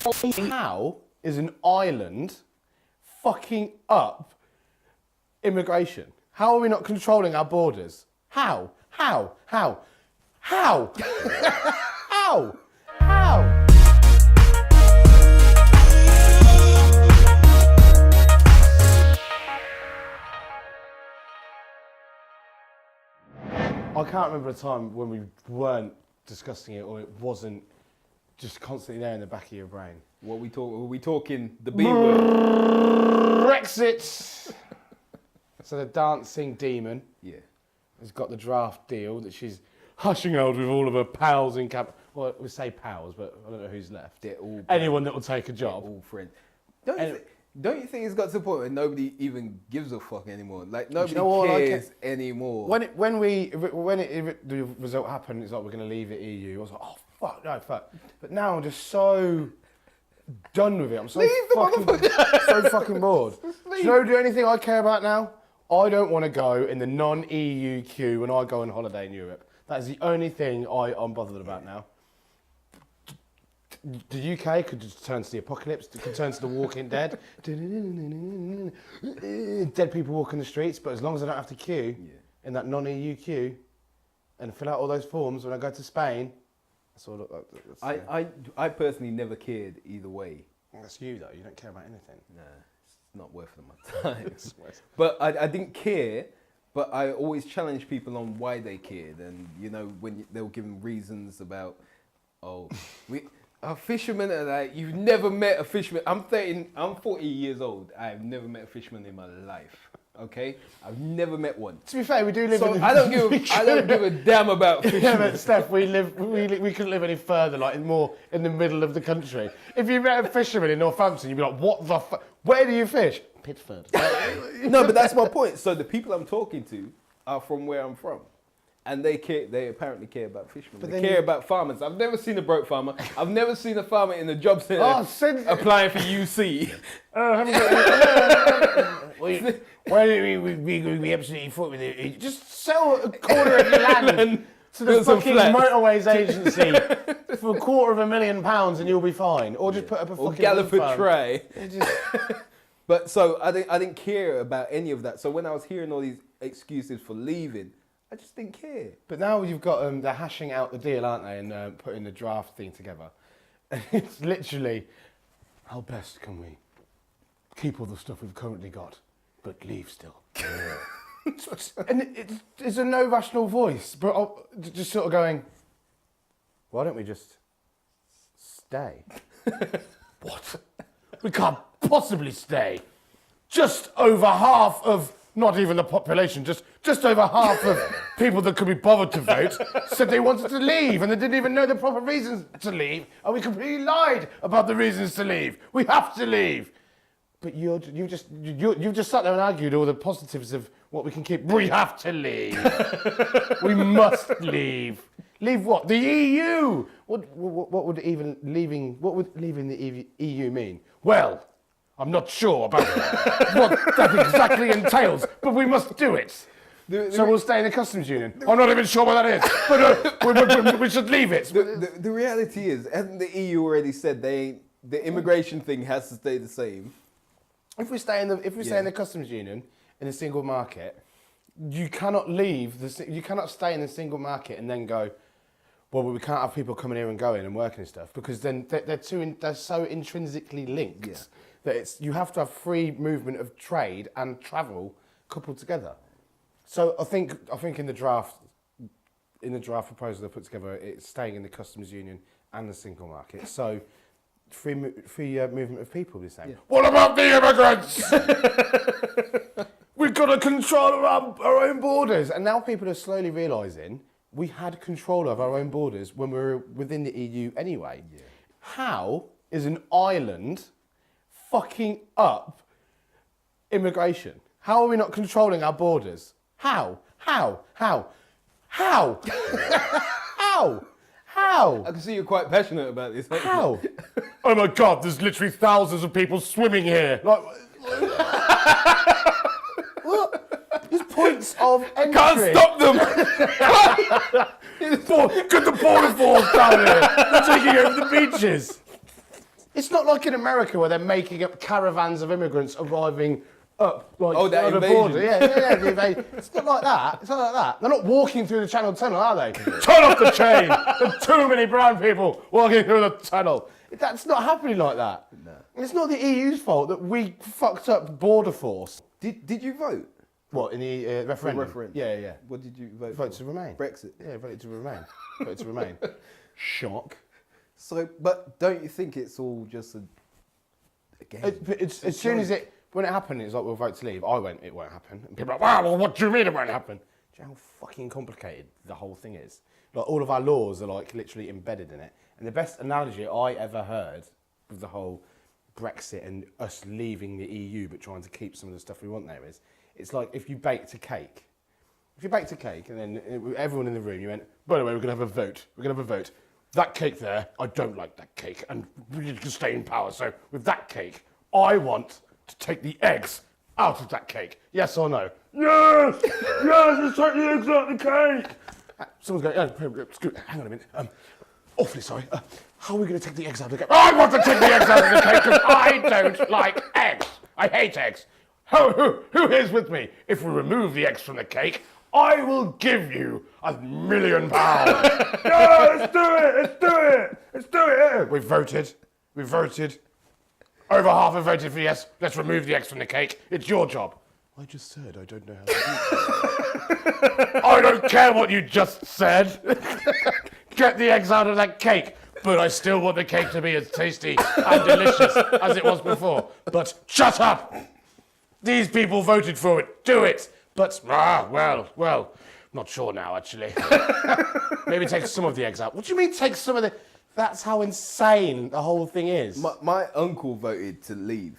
How is an island fucking up immigration? How are we not controlling our borders? How? How? How? How? How? How? I can't remember a time when we weren't discussing it or it wasn't just constantly there in the back of your brain. What we talk? Were we talking the B word? Brexit. So the dancing demon has got the draft deal that she's hushing over with all of her pals in camp. Well, we say pals, but I don't know who's left. They're all anyone that will take a job. All friends. Don't you think it's got to the point where nobody even gives a fuck anymore? Like nobody cares anymore. When the result happened, it's like we're going to leave the EU. I was like, oh fuck, no fuck. But now I'm just so done with it. I'm so fucking bored. Do you know the only thing I care about now? I don't want to go in the non-EU queue when I go on holiday in Europe. That is the only thing I'm bothered about now. The UK could just turn to the apocalypse, it could turn to the Walking Dead. Dead people walking the streets, but as long as I don't have to queue in that non-EU queue and fill out all those forms when I go to Spain, that's all. I personally never cared either way. That's you though, you don't care about anything. Nah, it's not worth my time. But I didn't care, but I always challenged people on why they cared. And you know, when they were giving reasons about, a fisherman, and like, you've never met a fisherman. I'm 40 years old. I've never met a fisherman in my life. Okay, I've never met one. To be fair, we do live. So I don't give a damn about fishermen. Yeah, but Steph, we couldn't live any further, like more in the middle of the country. If you met a fisherman in Northampton, you'd be like, "What the fuck? Where do you fish?" Pittsford. No, but that's my point. So the people I'm talking to are from where I'm from. And they care. They apparently care about fishermen. But they care about farmers. I've never seen a broke farmer. I've never seen a farmer in the job centre applying for UC. Why do we absolutely fought with it? Just sell a quarter of your land to the fucking motorways agency for £250,000 and you'll be fine. Or just put up a fucking... Or Galliford Tray. But so I didn't care about any of that. So when I was hearing all these excuses for leaving, I just didn't care. But now you've got, they're hashing out the deal, aren't they, and putting the draft thing together. And it's literally, how best can we keep all the stuff we've currently got, but leave still? And it's a no rational voice, but just sort of going, why don't we just stay? What? We can't possibly stay. Just over half of... Not even the population, just over half of people that could be bothered to vote said they wanted to leave and they didn't even know the proper reasons to leave, and we completely lied about the reasons to leave. We have to leave. But you've just sat there and argued all the positives of what we can keep. We have to leave. We must leave. Leave what? The EU. What would leaving the EU mean? Well, I'm not sure about what that exactly entails, but we must do it. So we'll stay in the customs union. I'm not even sure what that is, but we should leave it. The reality is, hasn't the EU already said the immigration thing has to stay the same? If we stay in the customs union, in the single market, you cannot leave. You cannot stay in the single market and then go, well, we can't have people coming here and going and working and stuff, because then they're so intrinsically linked. Yeah. That you have to have free movement of trade and travel coupled together. So I think in the draft proposal they put together, it's staying in the customs union and the single market. So free movement of people, they're saying. Yeah. What about the immigrants? We've got to control our own borders. And now people are slowly realising we had control of our own borders when we were within the EU anyway. Yeah. How is an island fucking up immigration? How are we not controlling our borders? How? How? How? How? How? How? I can see you're quite passionate about this. How? Oh my God, there's literally thousands of people swimming here. Like, what? There's points of entry. Can't stop them. Get the border force down here. They're taking over the beaches. It's not like in America where they're making up caravans of immigrants arriving up like that on the border. It's not like that. It's not like that. They're not walking through the Channel Tunnel, are they? Turn off the chain. There's too many brown people walking through the tunnel. That's not happening like that. No. It's not the EU's fault that we fucked up border force. Did you vote? What, in the referendum? Referendum. Yeah. What did you vote Vote for? to remain. Brexit. Yeah, voted to remain. Voted to remain. Shock. So, but don't you think it's all just a game? As soon as when it happened, it's like, we'll vote to leave. I went, it won't happen. And people are like, wow, well, what do you mean it won't happen? Do you know how fucking complicated the whole thing is? Like, all of our laws are like literally embedded in it. And the best analogy I ever heard with the whole Brexit and us leaving the EU but trying to keep some of the stuff we want there is, it's like if you baked a cake. If you baked a cake and then everyone in the room, you went, by the way, we're going to have a vote. We're going to have a vote. That cake there, I don't like that cake, and we can stay in power. So with that cake, I want to take the eggs out of that cake. Yes or no? Yes! Yes, let's take the eggs out of the cake! Someone's going, hang on a minute. Awfully sorry. How are we going to take the eggs out of the cake? I want to take the eggs out of the cake because I don't like eggs. I hate eggs. Who is with me? If we remove the eggs from the cake, I will give you £1 million. Yeah, let's do it. Let's do it. Let's do it. We've voted. Over half have voted for yes. Let's remove the eggs from the cake. It's your job. I just said I don't know how to do it. I don't care what you just said. Get the eggs out of that cake. But I still want the cake to be as tasty and delicious as it was before. But shut up. These people voted for it. Do it. But, well, not sure now, actually. Maybe take some of the eggs out. What do you mean take some of the... That's how insane the whole thing is. My uncle voted to leave.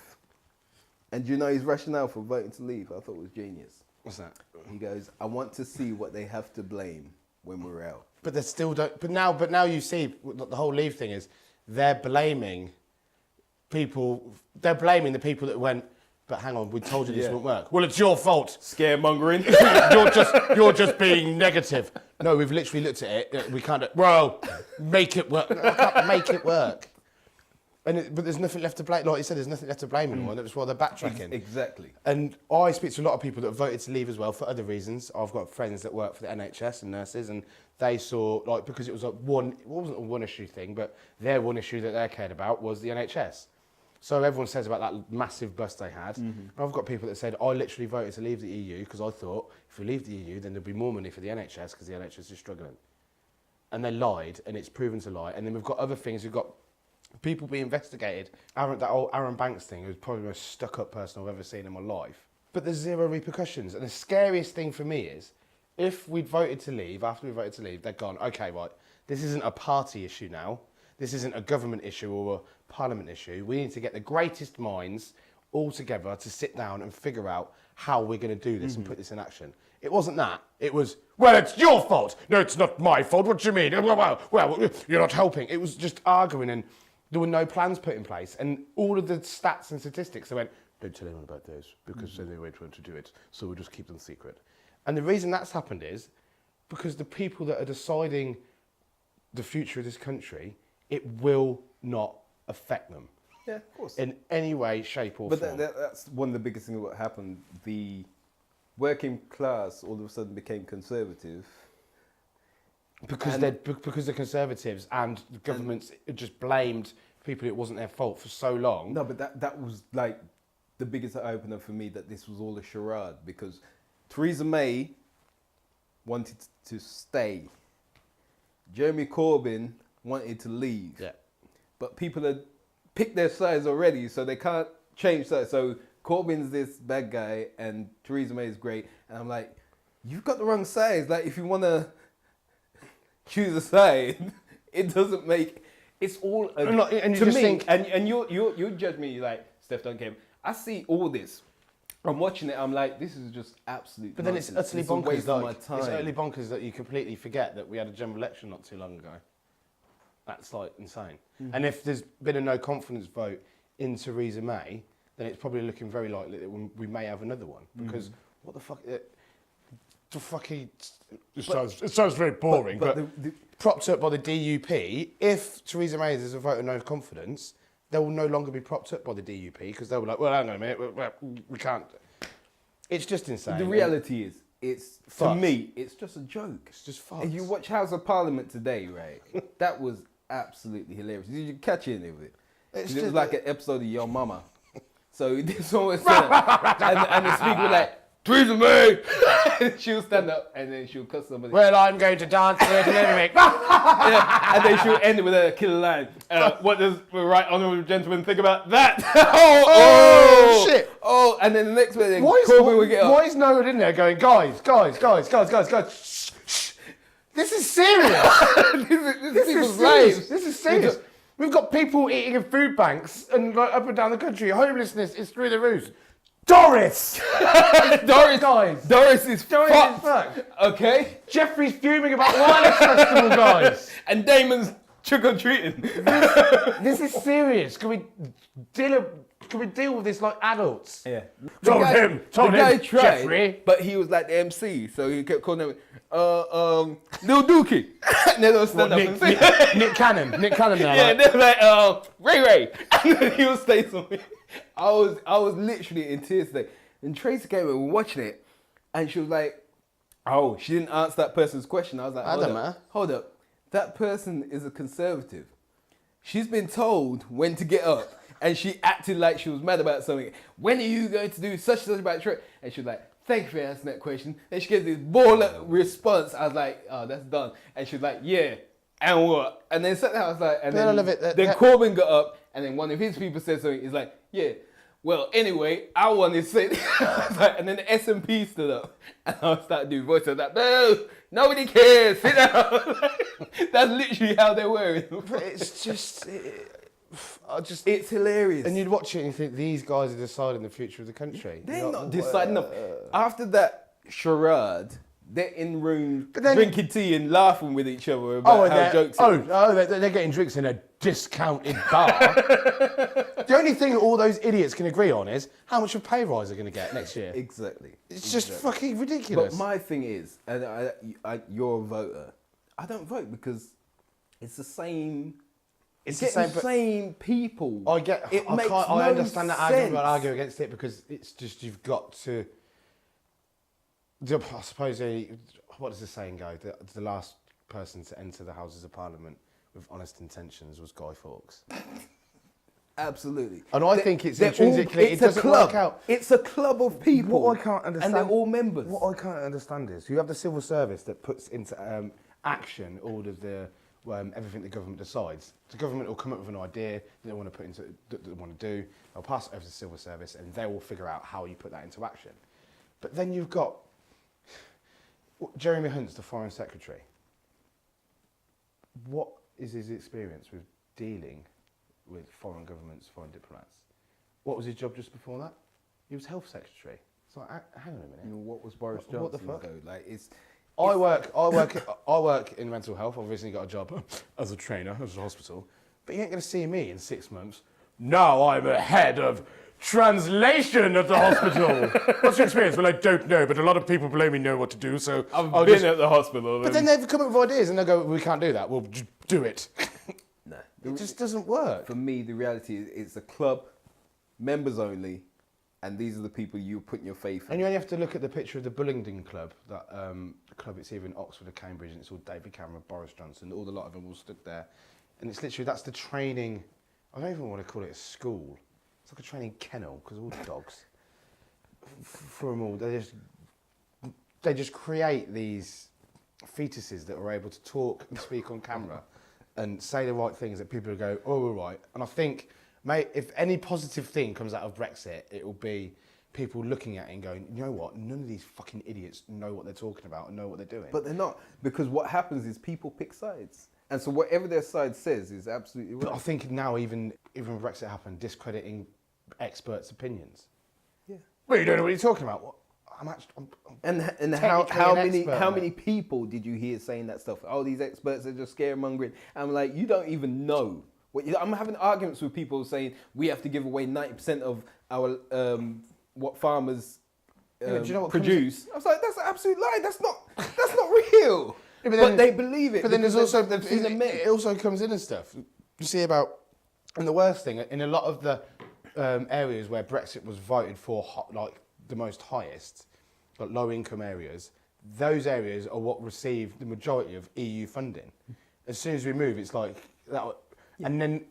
And do you know his rationale for voting to leave? I thought it was genius. What's that? He goes, I want to see what they have to blame when we're out. But they still don't... But now you see, the whole leave thing is, they're blaming people... They're blaming the people that went... But hang on, we told you this won't work. Well, it's your fault. Scaremongering. you're just being negative. No, we've literally looked at it. We can't. Well, make it work. I can't make it work. But there's nothing left to blame. Like you said, there's nothing left to blame anymore. That's why they're backtracking. Exactly. And I speak to a lot of people that voted to leave as well for other reasons. I've got friends that work for the NHS and nurses, and they saw because it was it wasn't a one issue thing, but their one issue that they cared about was the NHS. So everyone says about that massive bust they had. And I've got people that said, I literally voted to leave the EU because I thought if we leave the EU, then there'll be more money for the NHS because the NHS is struggling. And they lied, and it's proven to lie. And then we've got other things. We've got people being investigated. That old Aaron Banks thing, who's probably the most stuck-up person I've ever seen in my life. But there's zero repercussions. And the scariest thing for me is, if we'd voted to leave, after we voted to leave, they'd gone, okay, right, this isn't a party issue now. This isn't a government issue or a parliament issue. We need to get the greatest minds all together to sit down and figure out how we're going to do this and put this in action. It wasn't that. It was, well, it's your fault. No, it's not my fault. What do you mean? Well, you're not helping. It was just arguing, and there were no plans put in place. And all of the stats and statistics, they went, don't tell anyone about those because then they won't want to do it. So we'll just keep them secret. And the reason that's happened is because the people that are deciding the future of this country, it will not affect them. Yeah, of course. In any way, shape or form. But that's one of the biggest things that happened. The working class all of a sudden became conservative. Because the Conservatives and the governments just blamed people it wasn't their fault for so long. No, but that was like the biggest eye-opener for me, that this was all a charade, because Theresa May wanted to stay. Jeremy Corbyn wanted to leave. Yeah. But people had picked their sides already, so they can't change sides. So Corbyn's this bad guy and Theresa May is great. And I'm like, you've got the wrong sides. Like, if you want to choose a side, it doesn't make... It's all... and you to just me, think... And you judge me like, Steph, don't care. I see all this. I'm watching it, I'm like, this is just absolute But then nonsense. it's utterly a waste bonkers. of my time. It's utterly bonkers that you completely forget that we had a general election not too long ago. That's like insane. And if there's been a no confidence vote in Theresa May, then it's probably looking very likely that we may have another one. Because what the fuck? It sounds very boring, but propped up by the DUP, if Theresa May is a vote of no confidence, they will no longer be propped up by the DUP because they'll be like, well, hang on a minute, we can't. It's just insane. The reality is, to me, it's just a joke. It's just fun. If you watch House of Parliament today, right, that was absolutely hilarious. Did you catch any of it? It was like an episode of Your Mama. So this one was and the speaker was like, Theresa May! And she'll stand up and then she'll cuss somebody. Well, I'm going to dance with an enemy. Yeah, and then she'll end it with a killer line. What does the right honourable gentleman think about that? oh, shit. Oh, and then the next minute, Corbyn will get up. Why is no one in there going, guys, shh. This is serious. this is serious. This is serious. We've got people eating in food banks and like, up and down the country. Homelessness is through the roof. Doris! Doris is fucked. Okay? Jeffrey's fuming about the wireless festival, guys. And Damon's trick-or-treating. This is serious. Can we deal with this like adults? Yeah. Told him, tried, Jeffrey. But he was like the MC, so he kept calling him, Lil Dookie. And then they'll stand up and say, Nick Cannon now. yeah, like, they're like, Ray. And then he would say something. I was literally in tears today. And Tracy came and we were watching it, and she was like, oh, she didn't answer that person's question. I was like, hold up. That person is a Conservative. She's been told when to get up, and she acted like she was mad about something. When are you going to do such and such about Trump? And she was like, thank you for answering that question. Then she gave this baller response. I was like, oh, that's done. And she was like, yeah, and what? And then sat there, I was like, and then Corbyn got up, and then one of his people said something. He's like, yeah, well, anyway, I wanted to say, and then the SNP stood up, and I started doing voice. I was like, no, nobody cares, sit down. That's literally how they were. But it's just, it's hilarious. And you'd watch it and you think, these guys are deciding the future of the country. They're not deciding. No. After that charade, they're in room drinking tea and laughing with each other about how jokes are. They're getting drinks in a discounted bar. The only thing that all those idiots can agree on is how much of a pay rise they're going to get next year. Exactly. It's just fucking ridiculous. But my thing is, and you're a voter, I don't vote because it's the same. It's the same people. I understand that argument, but I argue against it because it's just you've got to. I suppose what does the saying go? The last person to enter the Houses of Parliament with honest intentions was Guy Fawkes. Absolutely. And I think it's intrinsically, it doesn't work out. It's a club of people. What I can't understand, and they're all members. What I can't understand is you have the civil service that puts into action all of the everything the government decides. The government will come up with an idea that they want to put into, that they want to do. They'll pass it over to the civil service, and they will figure out how you put that into action. But then you've got Jeremy Hunt's the Foreign Secretary. What is his experience with dealing with foreign governments, foreign diplomats? What was his job just before that? He was Health Secretary. It's like, hang on a minute. What was Boris Johnson? What the fuck? Though? Like, I work in mental health. I've recently got a job as a trainer at a hospital. But you ain't going to see me in 6 months. Now I'm a head of translation at the hospital. What's your experience? Well, I don't know, but a lot of people below me know what to do, so I've been at the hospital. But then they've come up with ideas and they go, we can't do that, we'll just do it. No. It just doesn't work. For me, the reality is it's a club, members only, and these are the people you put your faith in. And you only have to look at the picture of the Bullingdon Club, that club, it's either in Oxford or Cambridge, and it's all David Cameron, Boris Johnson, all the lot of them all stood there. And it's literally, that's the training, I don't even want to call it a school. It's like a training kennel, because all the dogs, for them all, they just create these fetuses that are able to talk and speak on camera and say the right things that people will go, oh, all right. And I think, mate, if any positive thing comes out of Brexit, it will be people looking at it and going, you know what, none of these fucking idiots know what they're talking about and know what they're doing. But they're not, because what happens is people pick sides. And so whatever their side says is absolutely right. But I think now, even when Brexit happened, discrediting experts' opinions. Yeah. Well, you don't know what you're talking about. What? And how many people did you hear saying that stuff? Oh, these experts are just scaremongering. I'm like, you don't even know. I'm having arguments with people saying we have to give away 90% of our what farmers produce. I was like, that's an absolute lie. That's not real. Yeah, but they believe it. But then there's also it also comes in and stuff. You see about And the worst thing, in a lot of the areas where Brexit was voted for, like the most highest, like low-income areas, those areas are what receive the majority of EU funding. As soon as we move, it's like that, and then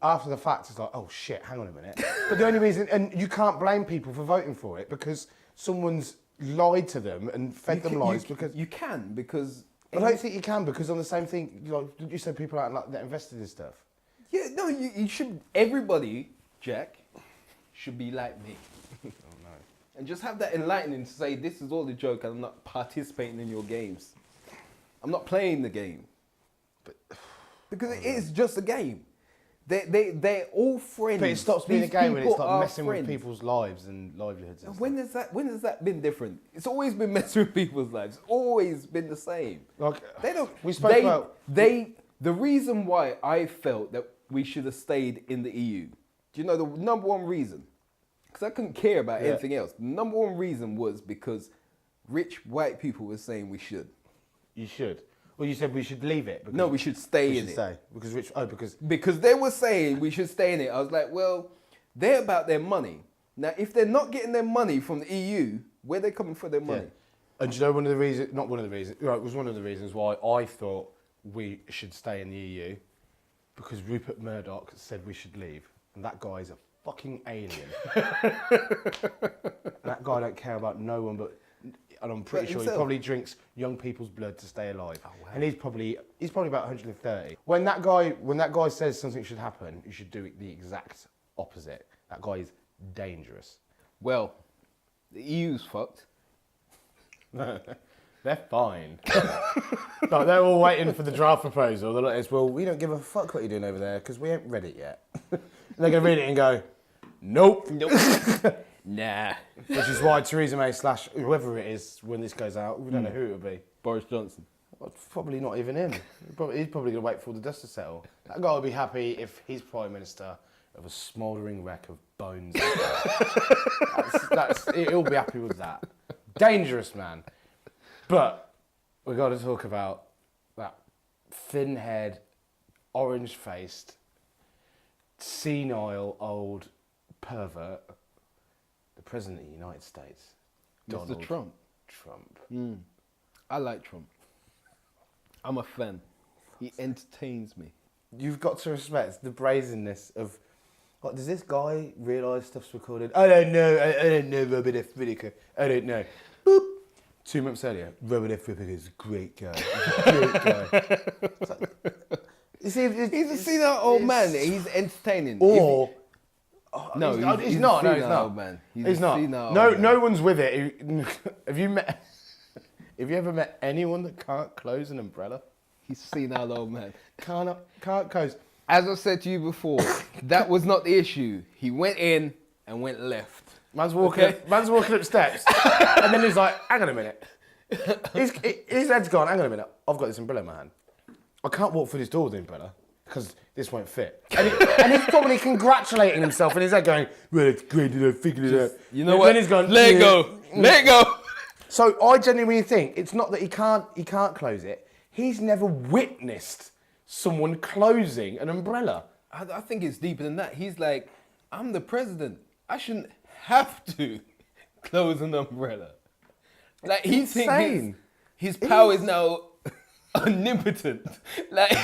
after the fact, it's like, oh shit, hang on a minute. But the only reason, and you can't blame people for voting for it because someone's lied to them and fed them lies. Because you can because I don't think you can because on the same thing, like, didn't you say people aren't like that invested in stuff? Yeah, no, you should. Everybody, Jack, should be like me. Oh no. And just have that enlightening to say, this is all a joke and I'm not participating in your games. I'm not playing the game. But because it is just a game. They're all friends. But it stops being a These game when it's people like are messing friends. with people's lives and livelihoods. And When has that been different? It's always been messing with people's lives. It's always been the same. like They don't. we spoke about The reason why I felt that we should have stayed in the EU. Do you know the number one reason? Because I couldn't care about anything else. The number one reason was because rich white people were saying we should. You should. Well, you said we should leave it. Because No, we should stay in it. Stay because rich. Oh, because They were saying we should stay in it. I was like, well, they're about their money. Now, if they're not getting their money from the EU, where are they coming for their money? And do you know one of the reasons? Not one of the reasons. Right, it was one of the reasons why I thought we should stay in the EU because Rupert Murdoch said we should leave, and that guy is a fucking alien. That guy don't care about no one but. And I'm pretty sure he probably drinks young people's blood to stay alive. Oh, wow. And he's probably about 130. When that guy says something should happen, you should do the exact opposite. That guy is dangerous. Well, the EU's fucked. They're fine. Like, they're all waiting for the draft proposal. They're like this, well, we don't give a fuck what you're doing over there because we ain't read it yet. And they're going to read it and go, nope. Nah. Which is why Theresa May / whoever it is, when this goes out, we don't know who it'll be. Boris Johnson. Well, probably not even him. He's probably going to wait for all the dust to settle. That guy will be happy if he's Prime Minister of a smouldering wreck of bones. He'll be happy with that. Dangerous man. But we've got to talk about that thin-haired, orange-faced, senile old pervert, the President of the United States, Mr. Trump. I like Trump. I'm a fan. He entertains me. You've got to respect the brazenness of. What, does this guy realise stuff's recorded? I don't know. I don't know Robert F. Whittaker. I don't know. Boop. 2 months earlier, Robert F. Whittaker is a great guy. He's a great guy. He's a senile old man. He's entertaining. Or. No, he's not. No, he's not. Old man. He's not. No one's with it. Have you ever met anyone that can't close an umbrella? He's a senile old man. Can't close. As I said to you before, that was not the issue. He went in and went left. Man's walking up steps, and then he's like, "Hang on a minute." His head's gone. Hang on a minute. I've got this umbrella in my hand. I can't walk through this door with the umbrella because this won't fit. And he's probably congratulating himself in his head, going, "Well, it's great that I figured it out." You know what? Then he's gone, Let it go. Let it go. So I genuinely think it's not that he can't close it. He's never witnessed someone closing an umbrella. I think it's deeper than that. He's like, I'm the president. I shouldn't have to close an umbrella. Like, he thinks his power is now omnipotent. Like,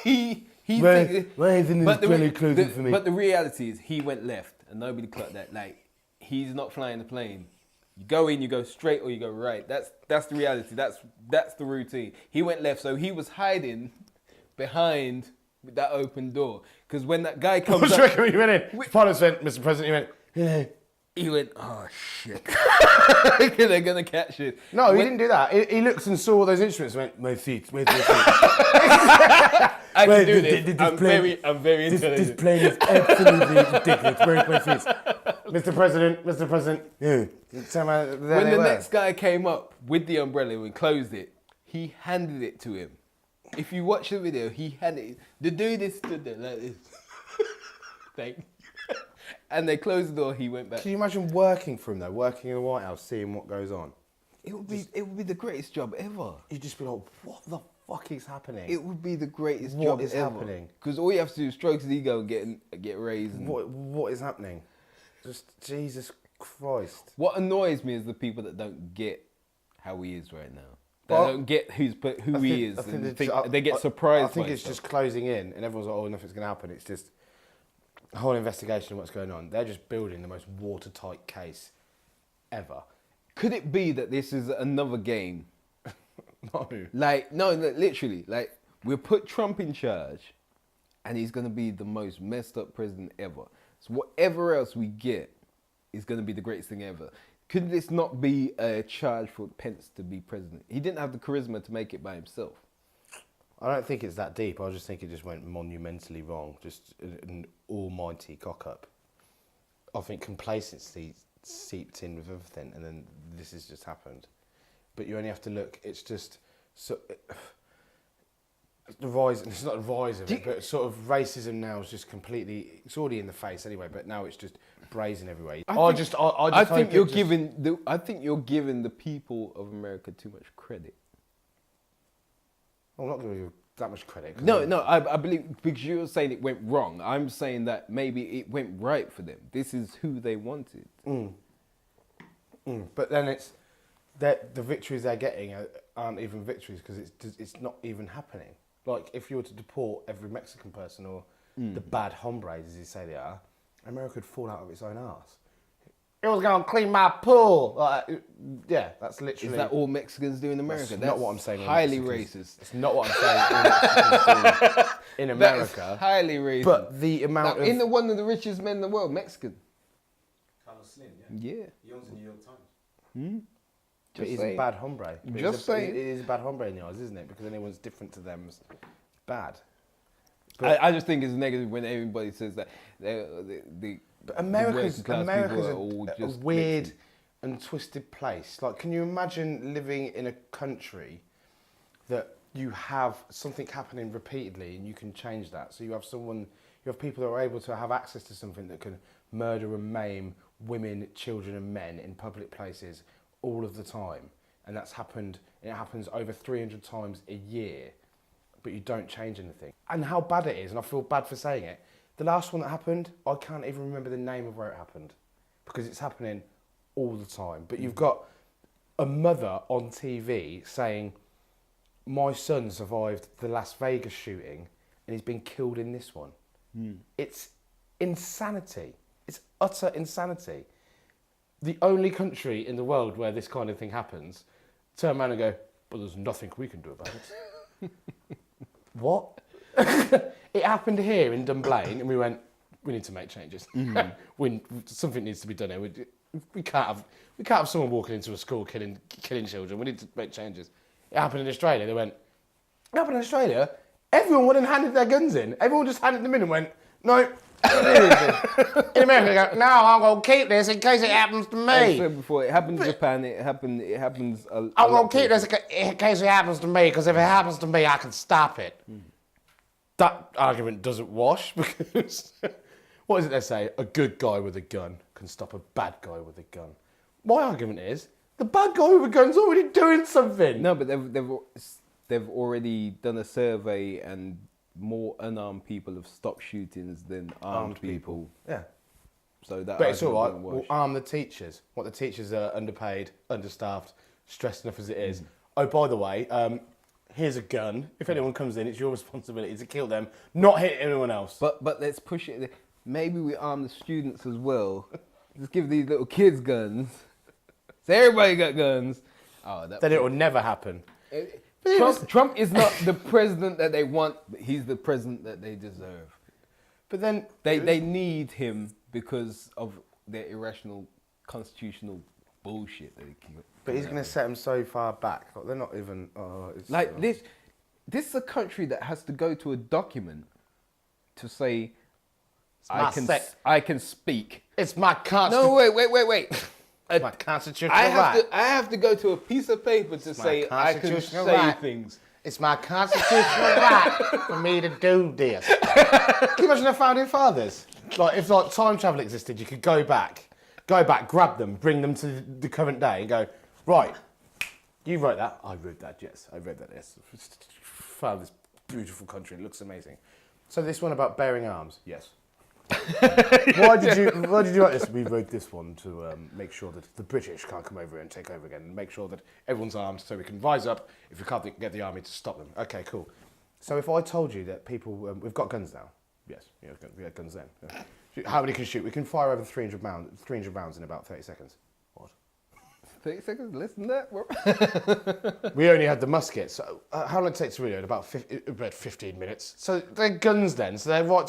he thinks... Why isn't this umbrella closing for me? But the reality is, he went left, and nobody clocked that. Like, he's not flying the plane. You go in, you go straight, or you go right. That's the reality. That's the routine. He went left, so he was hiding behind that open door. Because when that guy comes What's up... when you went in? Pilots went, Mr. President, you went, yeah. He went, oh shit. They're going to catch it. No, he didn't do that. He looked and saw all those instruments and went, my seats, where's my seats? I can do this. I'm very intelligent. This plane is absolutely ridiculous. Where's my seats? Mr. President, yeah. When the next guy came up with the umbrella and closed it, he handed it to him. If you watch the video, he handed it. The dude stood there like this. Thank you. And they closed the door, he went back. Can you imagine working for him though, working in the White House, seeing what goes on? It would be the greatest job ever. You'd just be like, what the fuck is happening? It would be the greatest What job is ever. happening? Because all you have to do is stroke his ego and get raised. And What is happening? Just Jesus Christ. what annoys me is the people that don't get how he is right now. They Well, don't get who he is. They get I surprised. think by it's stuff. just closing in, and everyone's like, "Oh, nothing's going to happen." It's just a whole investigation of what's going on. They're just building the most watertight case ever. Could it be that this is another game? No. No, literally. Like, we'll put Trump in charge, and he's going to be the most messed up president ever. So whatever else we get is going to be the greatest thing ever. Could this not be a charge for Pence to be president? He didn't have the charisma to make it by himself. I don't think it's that deep. I just think it just went monumentally wrong. Just an almighty cock-up. I think complacency seeped in with everything, and then this has just happened. But you only have to look. It's just the rise. It's not a rise of it, but sort of racism now is just completely. It's already in the face anyway, but now it's just brazen everywhere. I think you're giving the people of America too much credit. I'm not giving you that much credit. No, I believe, because you're saying it went wrong. I'm saying that maybe it went right for them. This is who they wanted. But then it's that the victories they're getting aren't even victories because it's not even happening. Like if you were to deport every Mexican person or the bad hombres, as you say they are, America would fall out of its own arse. It was going to clean my pool. Like, yeah, that's literally. Is that all Mexicans do in America? That's not what I'm saying. Highly racist. It's not what I'm saying. All Mexicans do in America. That's highly racist. But the amount of one of the richest men in the world, Mexican. Carlos Slim, Yeah. He owns the New York Times. But he's a bad hombre. But Just saying. It is a bad hombre in yours, isn't it? Because anyone's different to them is bad. I just think it's negative when everybody says that. But America's people are all a just weird mixing. and twisted place. Like, can you imagine living in a country that you have something happening repeatedly and you can change that? So you have people that are able to have access to something that can murder and maim women, children and men in public places all of the time. And it happens over 300 times a year, but you don't change anything. And how bad it is, and I feel bad for saying it, the last one that happened, I can't even remember the name of where it happened because it's happening all the time. But you've got a mother on TV saying, my son survived the Las Vegas shooting and he's been killed in this one. It's insanity. It's utter insanity. The only country in the world where this kind of thing happens, turn around and go, but there's nothing we can do about it. What? It happened here in Dunblane, and we went, we need to make changes. Something needs to be done here. We can't have someone walking into a school killing children. We need to make changes. It happened in Australia. They went, it happened in Australia. Everyone went and handed their guns in. Everyone just handed them in and went, no. In America, they go, no, I'm going to keep this in case it happens to me. I said before, it happened in Japan. It happens. I'm going to keep this in case it happens to me, because if it happens to me, I can stop it. That argument doesn't wash because, what is it they say? A good guy with a gun can stop a bad guy with a gun. My argument is, the bad guy with a gun's already doing something. No, but they've already done a survey, and more unarmed people have stopped shootings than armed people. Yeah. So that. But it's all right. doesn't We'll wash. arm the teachers. What the teachers are underpaid, understaffed, stressed enough as it is. Oh, by the way, here's a gun. If anyone comes in, it's your responsibility to kill them, not hit anyone else. But let's push it. Maybe we arm the students as well. Just give these little kids guns. So everybody got guns. Oh, Then it will never happen. Trump is not the president that they want, but he's the president that they deserve. But then They need him because of their irrational constitutional bullshit that he keep. But he's going to set them so far back. Like, they're not even. Like this is a country that has to go to a document to say, I can speak. It's my constitution. No, wait. My constitutional I right. have to go to a piece of paper to say I can constitutional say right. things. It's my constitutional right for me to do this. Can you imagine the founding fathers? Like if time travel existed, you could go back, grab them, bring them to the current day, and go, right. You wrote that? I wrote that, yes. I read that, yes. Found this beautiful country. It looks amazing. So this one about bearing arms? Yes. Why did you write this? We wrote this one to make sure that the British can't come over and take over again, and make sure that everyone's armed so we can rise up if we can't get the army to stop them. Okay, cool. So if I told you that people... we've got guns now. Yes, we had guns then. Yeah. How many can shoot? We can fire over 300 rounds in about 30 seconds. What? 30 seconds, less than that, bro. We only had the muskets. So, how long did it take to reload? About 15 minutes. So they're guns then. So they're right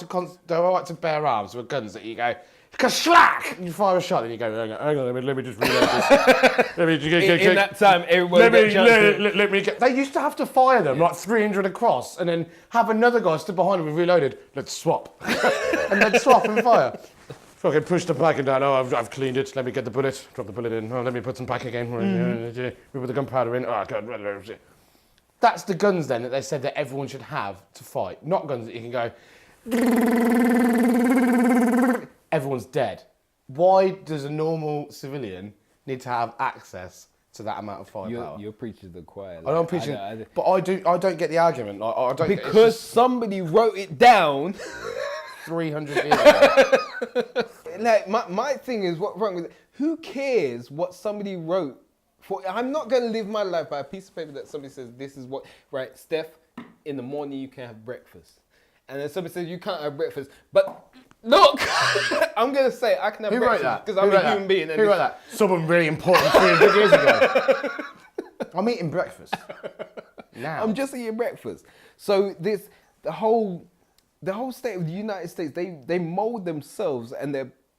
to bear arms with guns that you go, ka-slack! You fire a shot, then you go, hang on, let me just reload this. In that time, everybody let me get... They used to have to fire them, like 300 across, and then have another guy stood behind them and reloaded. Let's swap. And then swap and fire. Fucking push the pack down. Oh, I've cleaned it. Let me get the bullet. Drop the bullet in. Oh, let me put some pack again. We put the gunpowder in. Oh, God. That's the guns then that they said that everyone should have to fight. Not guns that you can go... Everyone's dead. Why does a normal civilian need to have access to that amount of firepower? You're preaching to the choir. I don't preach it, but I don't get the argument. Like, I don't. Because somebody wrote it down 300 years ago. Like my thing is, what's wrong with it? Who cares what somebody wrote? I'm not going to live my life by a piece of paper that somebody says this is what. Right, Steph, in the morning you can have breakfast, and then somebody says you can't have breakfast, but. Look, I'm going to say I can have Who breakfast wrote that? because I'm a human being. Who wrote that? Someone really important 300 years ago. I'm eating breakfast now. I'm just eating breakfast. So the whole state of the United States, they mold themselves and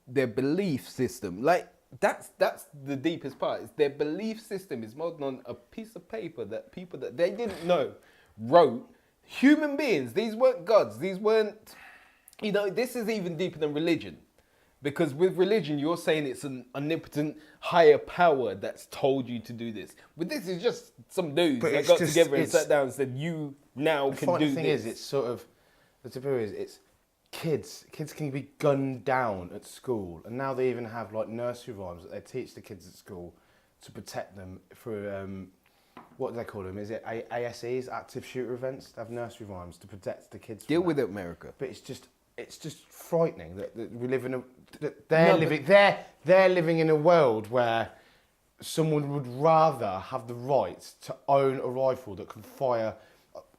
their belief system. Like that's the deepest part. Is their belief system is molded on a piece of paper that people that they didn't know wrote. Human beings. These weren't gods. These weren't. You know, this is even deeper than religion. Because with religion, you're saying it's an omnipotent higher power that's told you to do this. But this is just some dudes that got together and sat down and said, you now can do this. The thing is, it's sort of, the taboo is, it's kids. Kids can be gunned down at school. And now they even have like nursery rhymes that they teach the kids at school to protect them through, what do they call them? Is it ASEs, active shooter events? They have nursery rhymes to protect the kids. Deal with it, America. But it's just frightening that we live in they're living in a world where someone would rather have the right to own a rifle that can fire.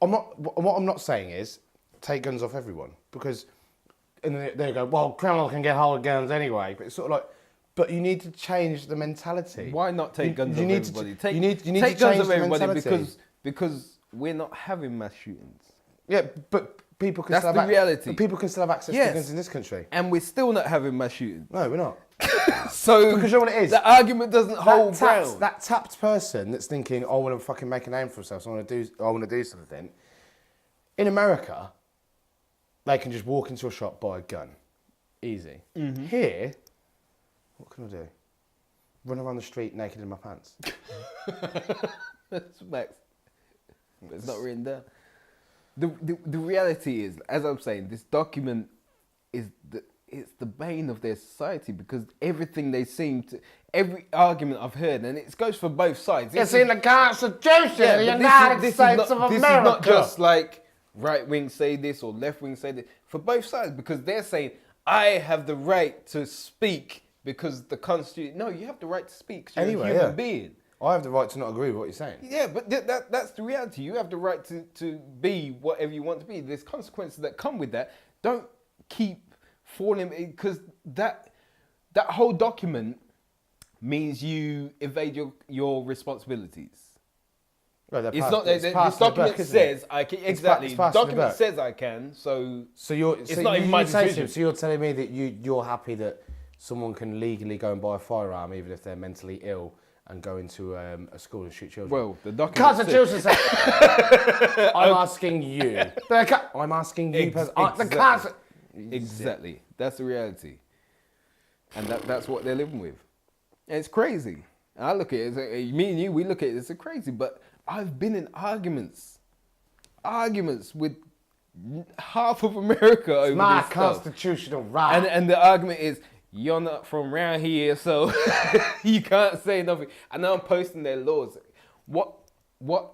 What I'm not saying is take guns off everyone, because and they go, well, criminals can get hold of guns anyway. But it's sort of like, but you need to change the mentality. Why not take guns off everybody? You need to take change guns off the everybody mentality. because we're not having mass shootings. Yeah, but people can That's still the have reality. People can still have access to guns in this country. And we're still not having mass shootings. No, we're not. So because you know what it is? The argument doesn't hold ground. That tapped person that's thinking, I want to fucking make a name for themselves, I want to do something. In America, they can just walk into a shop, buy a gun. Easy. Mm-hmm. Here, what can I do? Run around the street naked in my pants. That's Max. It's not written down. The reality is, as I'm saying, this document is it's the bane of their society, because everything they seem to, every argument I've heard, and it goes for both sides. It's in the Constitution of the United States of America. This is not just like right wing say this or left wing say this. For both sides, because they're saying, I have the right to speak because the Constitution. No, you have the right to speak because you're a human being. I have the right to not agree with what you're saying. Yeah, but that's the reality. You have the right to be whatever you want to be. There's consequences that come with that. Don't keep falling, because that whole document means you evade your responsibilities. Well, it's not. This document says I can. Exactly. The document says I can. So it's not even my decision. So you're telling me that you're happy that someone can legally go and buy a firearm even if they're mentally ill and go into a school and shoot children? Well, the document Constitution says. I'm asking you. I'm asking you. Exactly. That's the reality, and that's what they're living with. And it's crazy. I look at it. Me and you, we look at it. It's crazy, but I've been in arguments with half of America over my this stuff. constitutional right. And the argument is, you're not from around here, so you can't say nothing. And now I'm posting their laws. What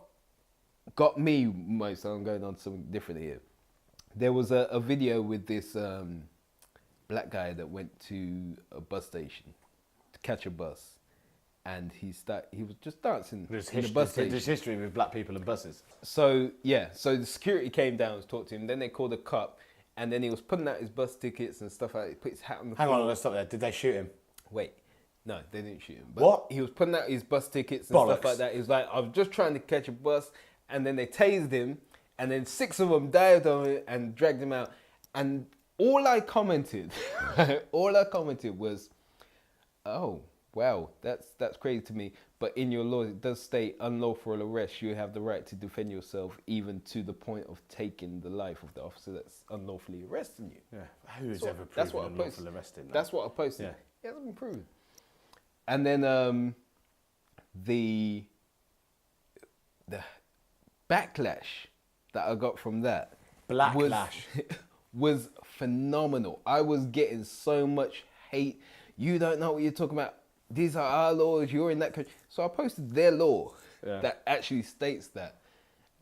got me most, I'm going on to something different here. There was a video with this black guy that went to a bus station to catch a bus, and he was just dancing in the bus station. There's history with black people and buses. So the security came down to talk to him. Then they called a cop, and then he was putting out his bus tickets and stuff like that. He put his hat on the Hang floor. on, let's stop there. Did they shoot him? Wait, no, they didn't shoot him. But What? He was putting out his bus tickets and Bollocks. stuff like that. He was like, I was just trying to catch a bus, and then they tased him, and then 6 of them died on it and dragged him out. And all I commented was, oh, wow, that's crazy to me. But in your law, it does state unlawful arrest. You have the right to defend yourself, even to the point of taking the life of the officer that's unlawfully arresting you. Yeah. Who's So ever that's proven what I unlawful arresting? That's what I posted. Yeah. It hasn't been proven. And then the backlash that I got from that Blacklash. was phenomenal. I was getting so much hate. You don't know what you're talking about. These are our laws. You're in that country. So I posted their law that actually states that.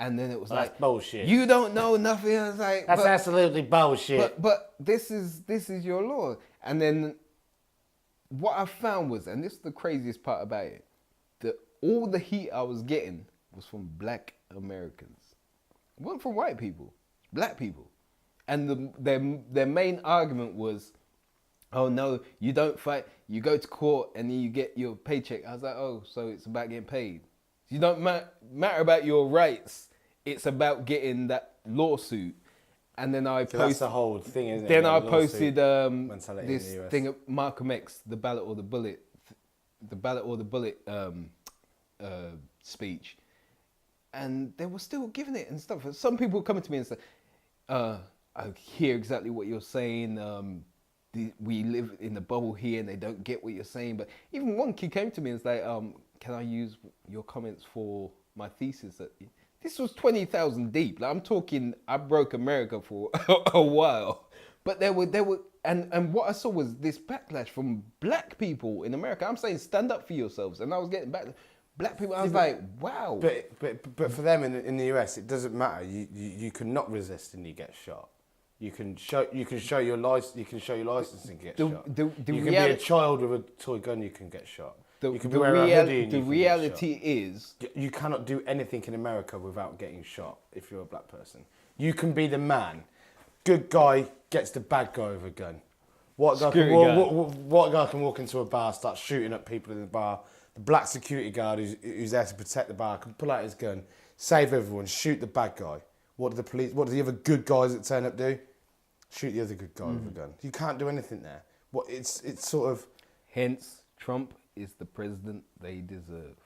And then it was That's like, bullshit. You don't know nothing. I was like, That's absolutely bullshit. but this is your law. And then what I found was, and this is the craziest part about it, that all the heat I was getting was from black Americans. It wasn't from white people, black people. And their main argument was, oh no, you don't fight, you go to court and then you get your paycheck. I was like, oh, so it's about getting paid. You don't matter about your rights, it's about getting that lawsuit. And then I posted... That's the whole thing, isn't it? Then I Lawsuit posted mentality this in the US. thing of Malcolm X, the ballot or the bullet, speech. And they were still giving it and stuff. Some people coming to me and say, I hear exactly what you're saying. We live in the bubble here and they don't get what you're saying. But even one kid came to me and was like, can I use your comments for my thesis? This was 20,000 deep. Like, I'm talking, I broke America for a while. But there were, and what I saw was this backlash from black people in America. I'm saying, stand up for yourselves. And I was getting back. Black people, I was like, wow. But for them in the US, it doesn't matter. You cannot resist and you get shot. You can show your license. You can show your license and get shot. You can be a child with a toy gun. You can get shot. You can be wearing a hoodie and you can reality get shot. is You cannot do anything in America without getting shot if you're a black person. You can be the man. Good guy gets the bad guy with a gun. What guy can walk into a bar, start shooting at people in the bar? The black security guard who's there to protect the bar can pull out his gun, save everyone, shoot the bad guy. What do the other good guys that turn up do? Shoot the other good guy with a gun. You can't do anything there. It's sort of... Hence, Trump is the president they deserve.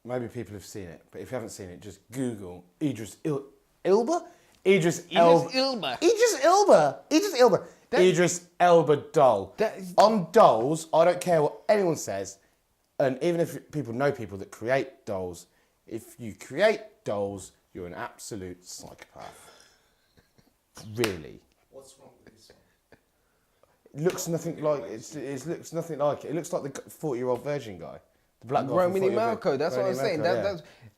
Maybe people have seen it, but if you haven't seen it, just Google Idris Elba? Idris Elba. Idris Elba doll. On dolls, I don't care what anyone says, and even if people know people that create dolls, if you create dolls, you're an absolute psychopath. Really. What's wrong with this one? It looks nothing like it looks nothing like it. It looks like the 40-year-old virgin guy, the black guy. Romany Malco. That's what I was saying.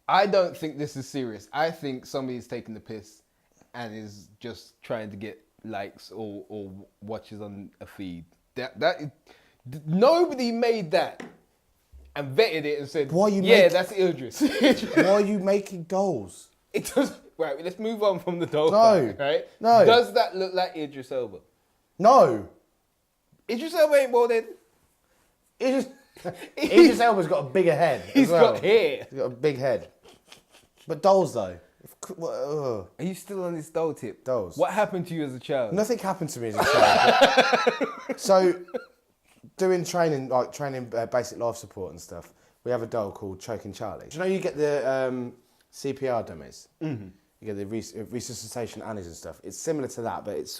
I don't think this is serious. I think somebody's taking the piss and is just trying to get likes or watches on a feed. Nobody made that and vetted it and said, that's Idris. Why are you making dolls? It does. Right, let's move on from the doll. No. Right? No. Does that look like Idris Elba? No. Idris Elba ain't baldhead. Idris Elba's got a bigger head. He's got hair. He's got a big head. But dolls though. Are you still on this doll tip? Dolls. What happened to you as a child? Nothing happened to me as a child. So, doing training basic life support and stuff, we have a doll called Choking Charlie. Do you know you get the CPR dummies? Mm-hmm. You get the resuscitation annies and stuff. It's similar to that, but it's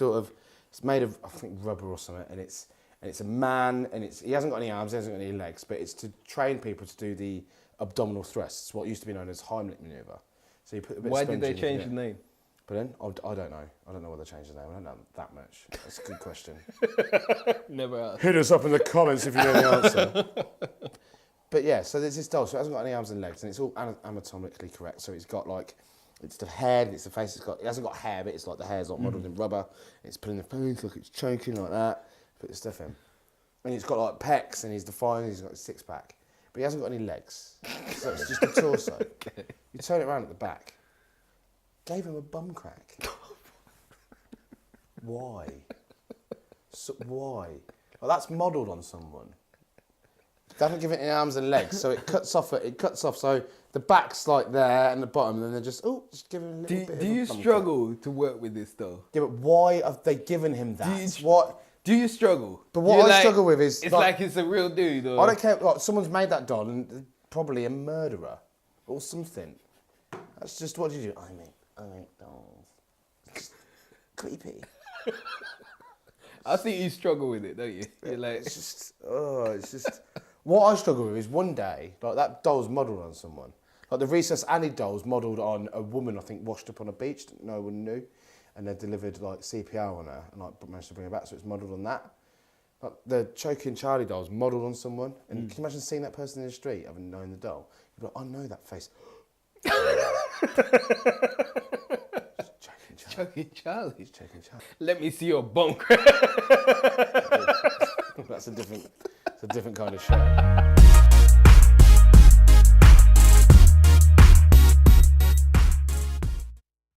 made of, I think, rubber or something, and it's a man, and he hasn't got any arms, he hasn't got any legs, but it's to train people to do the abdominal thrusts, what used to be known as Heimlich manoeuvre. So you put a bit Why of did they sponge change the name? But then, I don't know. I don't know why they changed the name. I don't know that much. That's a good question. Never asked. Hit us up in the comments if you know the answer. But yeah, so there's this doll, so it hasn't got any arms and legs, and it's all anatomically correct. So it's got like, it's the head, it's the face, it hasn't got hair, but it's like the hair's like modelled in rubber. It's pulling the face, like it's choking like that. Put the stuff in. And it's got like pecs, and he's defined, he's got a six pack. But he hasn't got any legs. So it's just a torso. Okay. You turn it around at the back. Gave him a bum crack. Why? Why? Well, that's modelled on someone. Doesn't give it any arms and legs, so it cuts off. So the back's like there and the bottom, and then they're just give him a little bit. Do you struggle to work with this though? Yeah, but why have they given him that? Do you struggle? But what I struggle with is it's like it's a real dude. Or... I don't care. Like, someone's made that doll, and they're probably a murderer or something. That's just what you do. I make dolls. Creepy. I think you struggle with it, don't you? You're like, it's just. What I struggle with is one day, like that doll's modelled on someone. Like the Recess Annie doll's modelled on a woman, I think, washed up on a beach that no one knew, and they delivered like CPR on her and like managed to bring her back, so it's modelled on that. Like the Choking Charlie doll's modelled on someone, and can you imagine seeing that person in the street, having known the doll? You'd be like, I know that face. Choking Charlie. He's Choking Charlie. Let me see your bum. That's a different kind of show.